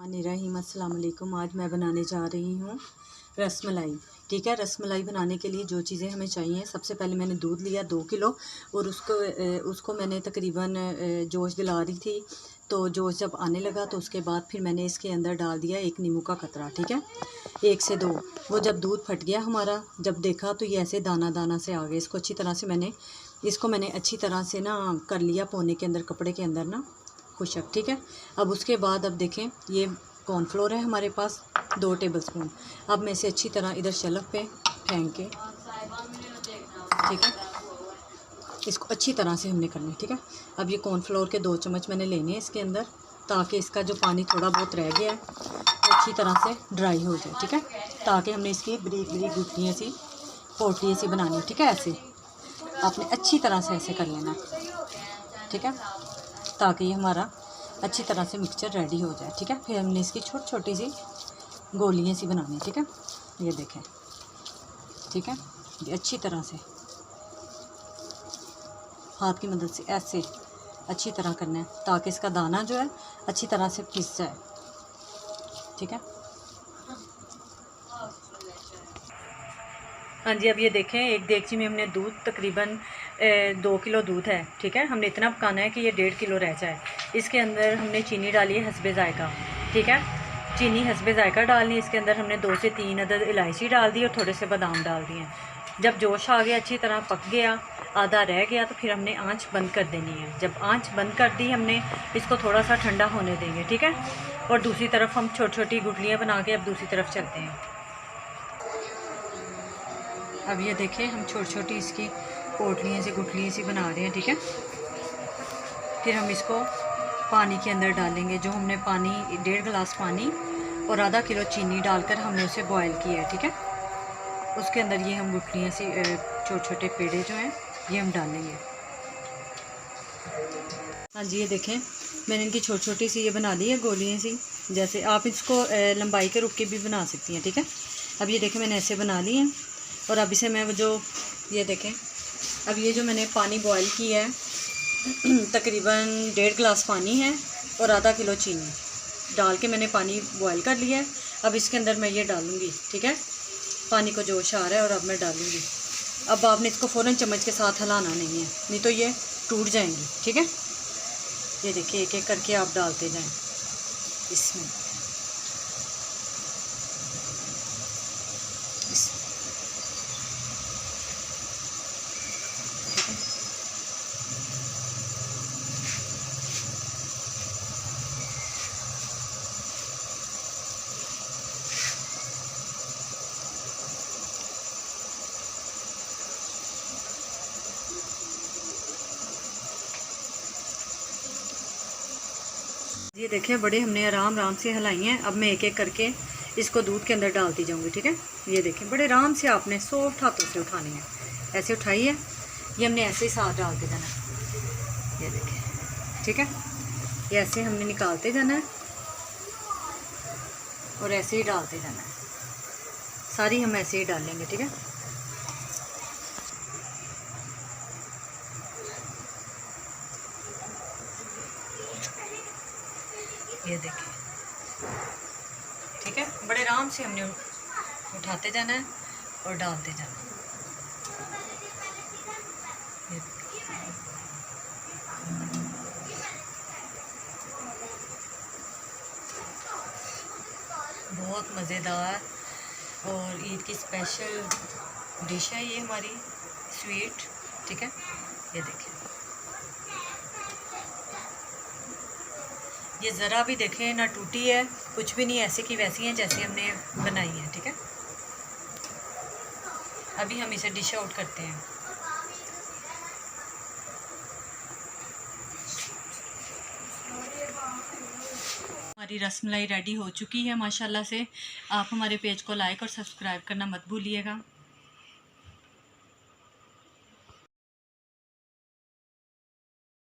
बिस्मिल्लाहिर्रहमानिर्रहीम। अस्सलाम वालेकुम। आज मैं बनाने जा रही हूँ रसमलाई। ठीक है, रसमलाई बनाने के लिए जो चीज़ें हमें चाहिए, सबसे पहले मैंने दूध लिया 2 किलो और उसको मैंने तकरीबन जोश दिला रही थी। तो जोश जब आने लगा तो उसके बाद फिर मैंने इसके अंदर डाल दिया 1 नींबू का कतरा। ठीक है, 1 से 2। वो जब दूध फट गया हमारा, जब देखा तो ये ऐसे दाना दाना से आ गए। इसको अच्छी तरह से मैंने अच्छी तरह से ना कर लिया, पोने के अंदर, कपड़े के अंदर ना खुशक। ठीक है, अब उसके बाद अब देखें, ये कॉर्नफ्लोर है हमारे पास 2 टेबलस्पून। अब मैं इसे अच्छी तरह इधर शेल्फ पे फेंक के, ठीक है, इसको अच्छी तरह से हमने करना है। ठीक है, अब ये कॉर्नफ्लोर के 2 चम्मच मैंने लेने हैं इसके अंदर, ताकि इसका जो पानी थोड़ा बहुत रह गया है वो अच्छी तरह से ड्राई हो जाए। ठीक है, ताकि हमने इसकी बरीक बरीक गुठलियाँ सी, पोटलियाँ सी बनानी है। ठीक है, ऐसे आपने अच्छी तरह से ऐसे कर लेना। ठीक है, ताकि ये हमारा अच्छी तरह से मिक्सचर रेडी हो जाए। ठीक है, फिर हमने इसकी छोटी छोटी सी गोलियाँ सी बनानी है। ठीक है, ये देखें। ठीक है, ये अच्छी तरह से हाथ की मदद से ऐसे अच्छी तरह करना है, ताकि इसका दाना जो है अच्छी तरह से पिस जाए। ठीक है, हाँ जी, अब ये देखें, एक देगची में हमने दूध तकरीबन 2 किलो दूध है। ठीक है, हमने इतना पकाना है कि ये 1.5 किलो रह जाए। इसके अंदर हमने चीनी डाली है हस्बे ज़ायका। ठीक है, चीनी हस्बे ज़ायका डालनी है। इसके अंदर हमने 2 से 3 अदद इलायची डाल दी और थोड़े से बादाम डाल दिए। जब जोश आ गया, अच्छी तरह पक गया, आधा रह गया, तो फिर हमने आँच बंद कर देनी है। जब आँच बंद कर दी हमने, इसको थोड़ा सा ठंडा होने देंगे। ठीक है, और दूसरी तरफ हम छोटी छोटी गुठलियाँ बना के अब दूसरी तरफ चलते हैं। अब ये देखें, हम छोटी छोटी इसकी पोटलियाँ सी, गुठलियाँ सी बना रहे हैं। ठीक है, फिर हम इसको पानी के अंदर डालेंगे। जो हमने पानी 1.5 गिलास पानी और आधा किलो चीनी डालकर हमने उसे बॉयल किया है। ठीक है, उसके अंदर ये हम गुठलियाँ सी, छोटे छोटे पेड़े जो हैं, ये हम डालेंगे। हाँ जी, ये देखें, मैंने इनकी छोटी छोटी सी ये बना ली है गोलियाँ सी। जैसे आप इसको लंबाई के रुक के भी बना सकती हैं। ठीक है, अब ये देखें, मैंने ऐसे बना ली हैं। और अब इसे मैं ये देखें, अब ये जो मैंने पानी बॉयल किया है तकरीबन 1.5 गिलास पानी है और आधा किलो चीनी डाल के मैंने पानी बॉयल कर लिया है। अब इसके अंदर मैं ये डालूँगी। ठीक है, पानी को जोश आ रहा है और अब मैं डालूँगी। अब आपने इसको फ़ौरन चम्मच के साथ हिलाना नहीं है, नहीं तो ये टूट जाएंगी। ठीक है, ये देखिए, एक एक करके आप डालते जाएं इसमें। ये देखें, बड़े हमने आराम से हिलाई हैं। अब मैं एक एक करके इसको दूध के अंदर डालती जाऊंगी। ठीक है, ये देखें, बड़े आराम से आपने सॉफ्ट हाथों से उठानी है। ऐसे उठाई है, ये हमने ऐसे ही साथ डालते जाना है। ये देखें, ठीक है, ये ऐसे हमने निकालते जाना है और ऐसे ही डालते जाना है। सारी हम ऐसे ही डालेंगे। ठीक है, ये देखें। ठीक है, बड़े आराम से हमने उठाते जाना है और डालते जाना है। बहुत मज़ेदार और ईद की स्पेशल डिश है ये हमारी, स्वीट। ठीक है, ये देखें, ये ज़रा भी देखें ना टूटी है, कुछ भी नहीं, ऐसे की वैसी है जैसे हमने बनाई है। ठीक है, अभी हम इसे डिश आउट करते हैं। हमारी रसमलाई रेडी हो चुकी है माशाल्लाह से। आप हमारे पेज को लाइक और सब्सक्राइब करना मत भूलिएगा।